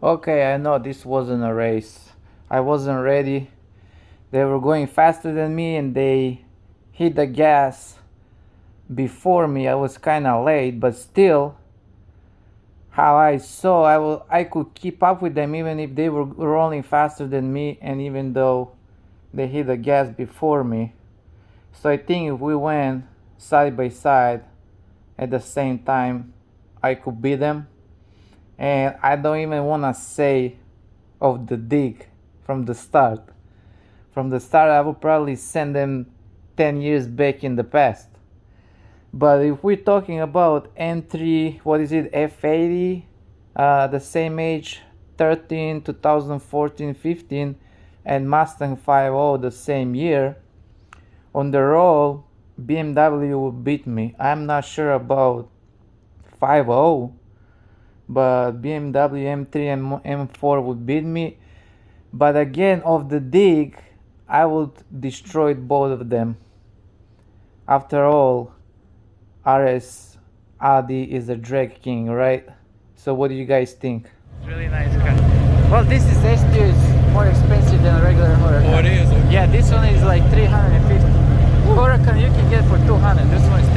Okay, I know this wasn't a race. I wasn't ready. They were going faster than me and they hit the gas before me. I was kind of late, but still, how I saw, I could keep up with them even if they were rolling faster than me and even though they hit the gas before me. So I think if we went side by side at the same time, I could beat them. And I don't even want to say of the dig from the start. From the start, I would probably send them 10 years back in the past. But if we're talking about M3, what is it, F80, the same age, 13, 2014, 15, and Mustang 5.0 the same year, on the roll, BMW would beat me. I'm not sure about 5.0, but BMW M3 and M4 would beat me. But again, of the dig, I would destroy both of them. After all, Audi is a drag king, right? So what do you guys think? It's really nice car. Well, this is STO, is more expensive than a regular Huracan. Oh, it is? Okay. Yeah, this one is like 350. Huracan you can get for 200. This one is